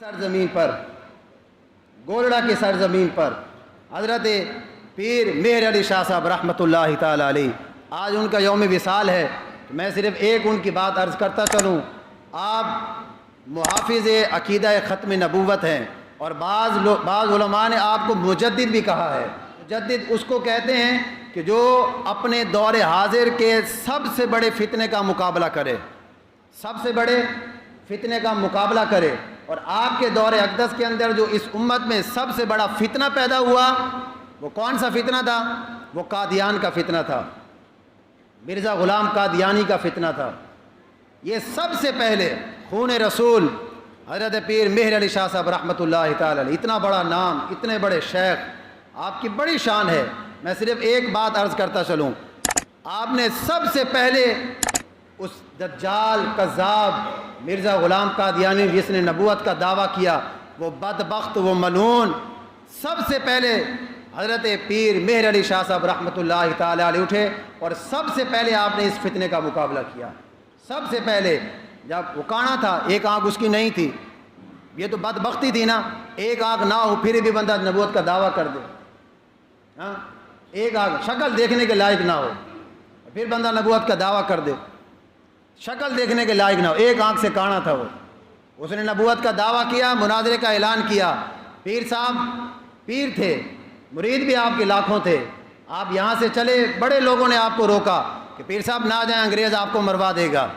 سرزمین پر، گولڑا کی سرزمین پر حضرت پیر مہر علی شاہ صاحب رحمۃ اللہ تعالی علیہ، آج ان کا یوم وصال ہے۔ میں صرف ایک ان کی بات عرض کرتا چلوں، آپ محافظ عقیدہ ختم نبوت ہیں، اور بعض علماء نے آپ کو مجدد بھی کہا ہے۔ مجدد اس کو کہتے ہیں کہ جو اپنے دور حاضر کے سب سے بڑے فتنے کا مقابلہ کرے، سب سے بڑے فتنے کا مقابلہ کرے۔ اور آپ کے دور اقدس کے اندر جو اس امت میں سب سے بڑا فتنہ پیدا ہوا، وہ کون سا فتنہ تھا؟ وہ قادیان کا فتنہ تھا، مرزا غلام قادیانی کا فتنہ تھا۔ یہ سب سے پہلے خون رسول حضرت پیر مہر علی شاہ صاحب رحمۃ اللہ تعالی علیہ، اتنا بڑا نام، اتنے بڑے شیخ، آپ کی بڑی شان ہے۔ میں صرف ایک بات عرض کرتا چلوں، آپ نے سب سے پہلے اس دجال کذاب مرزا غلام قادیانی جس نے نبوت کا دعویٰ کیا، وہ بدبخت، وہ ملعون، سب سے پہلے حضرت پیر مہر علی شاہ صاحب رحمۃ اللہ تعالی علیہ اٹھے، اور سب سے پہلے آپ نے اس فتنے کا مقابلہ کیا۔ سب سے پہلے جب وہ کانا تھا، ایک آنکھ اس کی نہیں تھی، یہ تو بدبختی تھی نا، ایک آنکھ نہ ہو پھر بھی بندہ نبوت کا دعویٰ کر دے، ہاں، ایک آنکھ، شکل دیکھنے کے لائق نہ ہو پھر بندہ نبوت کا دعویٰ کر دے، شکل دیکھنے کے لائق نہ ہو، ایک آنکھ سے کانا تھا وہ، اس نے نبوت کا دعویٰ کیا، مناظرے کا اعلان کیا۔ پیر صاحب پیر تھے، مرید بھی آپ کے لاکھوں تھے، آپ یہاں سے چلے، بڑے لوگوں نے آپ کو روکا کہ پیر صاحب نہ جائیں، انگریز آپ کو مروا دے گا،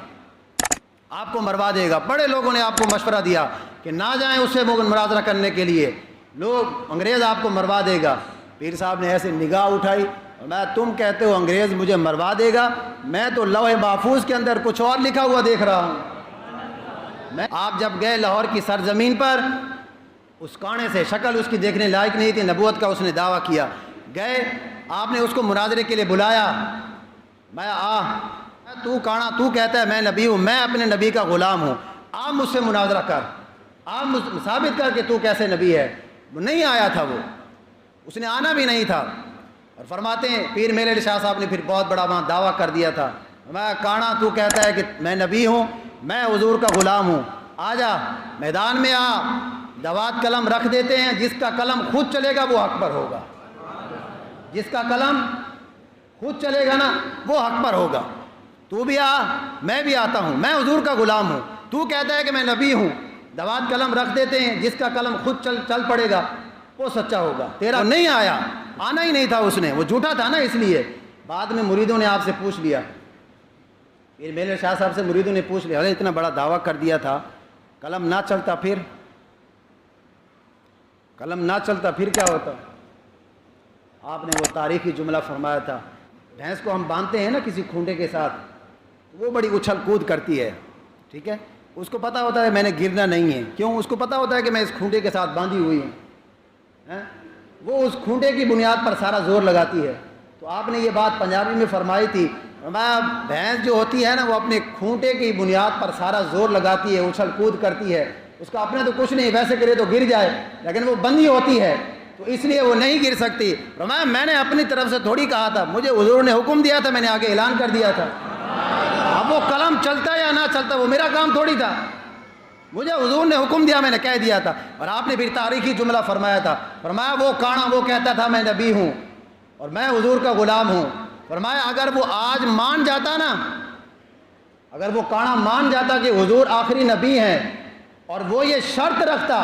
آپ کو مروا دے گا۔ بڑے لوگوں نے آپ کو مشورہ دیا کہ نہ جائیں اس سے مناظرہ کرنے کے لیے، لوگ انگریز آپ کو مروا دے گا۔ پیر صاحب نے ایسے نگاہ اٹھائی، میں تم کہتے ہو انگریز مجھے مروا دے گا، میں تو لوح محفوظ کے اندر کچھ اور لکھا ہوا دیکھ رہا ہوں۔ آپ جب گئے لاہور کی سرزمین پر، اس کانے سے شکل اس کی دیکھنے لائق نہیں تھی، نبوت کا اس نے دعویٰ کیا، گئے آپ نے اس کو مناظرے کے لیے بلایا، تو کانا، تو کہتا ہے میں نبی ہوں، میں اپنے نبی کا غلام ہوں، آپ مجھ سے مناظرہ کر، آپ ثابت کر کہ تو کیسے نبی ہے۔ وہ نہیں آیا تھا، وہ اس نے آنا بھی نہیں تھا، اور فرماتے ہیں پیر مہر علی شاہ صاحب نے پھر بہت بڑا وہاں دعویٰ کر دیا تھا، میں کانا، تو کہتا ہے کہ میں نبی ہوں، میں حضور کا غلام ہوں، آ جا میدان میں آ، دوات قلم رکھ دیتے ہیں، جس کا قلم خود چلے گا وہ حق پر ہوگا، جس کا قلم خود چلے گا نا وہ حق پر ہوگا۔ تو بھی آ، میں بھی آتا ہوں، میں حضور کا غلام ہوں، تو کہتا ہے کہ میں نبی ہوں، دوات قلم رکھ دیتے ہیں، جس کا قلم خود چل پڑے گا وہ سچا ہوگا۔ تیرا نہیں آیا، آنا ہی نہیں تھا اس نے، وہ جھوٹا تھا نا، اس لیے بعد میں مریدوں نے آپ سے پوچھ لیا، پھر میرے شاہ صاحب سے مریدوں نے پوچھ لیا، ارے اتنا بڑا دعویٰ کر دیا تھا، قلم نہ چلتا پھر، قلم نہ چلتا پھر کیا ہوتا؟ آپ نے وہ تاریخی جملہ فرمایا تھا، بھینس کو ہم باندھتے ہیں نا کسی کھونٹے کے ساتھ، وہ بڑی اچھل کود کرتی ہے، ٹھیک ہے، اس کو پتہ ہوتا ہے میں نے گرنا نہیں ہے، کیوں؟ اس کو پتہ ہوتا ہے کہ میں اس کھونٹے کے ساتھ باندھی ہوئی ہوں، وہ اس کھونٹے کی بنیاد پر سارا زور لگاتی ہے۔ تو آپ نے یہ بات پنجابی میں فرمائی تھی، بھینس جو ہوتی ہے نا وہ اپنے کھونٹے کی بنیاد پر سارا زور لگاتی ہے، اچھل کود کرتی ہے، اس کا اپنے تو کچھ نہیں، ویسے کرے تو گر جائے، لیکن وہ بندھی ہوتی ہے تو اس لیے وہ نہیں گر سکتی۔ میں نے اپنی طرف سے تھوڑی کہا تھا، مجھے حضور نے حکم دیا تھا، میں نے آگے اعلان کر دیا تھا، اب وہ قلم چلتا یا نہ چلتا وہ میرا کام تھوڑی تھا، مجھے حضور نے حکم دیا، میں نے کہہ دیا تھا۔ اور آپ نے پھر تاریخی جملہ فرمایا تھا، فرمایا وہ کانا وہ کہتا تھا میں نبی ہوں اور میں حضور کا غلام ہوں، فرمایا اگر وہ آج مان جاتا نا، اگر وہ کانا مان جاتا کہ حضور آخری نبی ہیں، اور وہ یہ شرط رکھتا،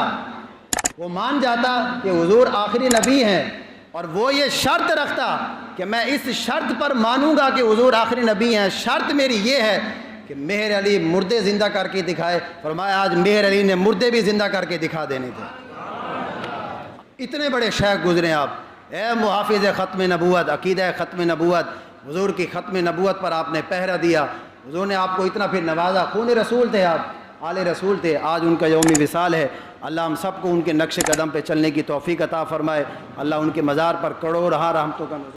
وہ مان جاتا کہ حضور آخری نبی ہیں اور وہ یہ شرط رکھتا کہ میں اس شرط پر مانوں گا کہ حضور آخری نبی ہیں، شرط میری یہ ہے کہ مہر علی مردے زندہ کر کے دکھائے، فرمایا آج مہر علی نے مردے بھی زندہ کر کے دکھا دینے تھے۔ اتنے بڑے شیخ گزرے آپ، اے محافظ ختم نبوت، عقیدہ ختم نبوت، حضور کی ختم نبوت پر آپ نے پہرا دیا، حضور نے آپ کو اتنا پھر نوازا، خون رسول تھے آپ، آل رسول تھے، آج ان کا یوم وصال ہے۔ اللہ ہم سب کو ان کے نقش قدم پہ چلنے کی توفیق عطا فرمائے، اللہ ان کے مزار پر کروڑہا رحمتوں کا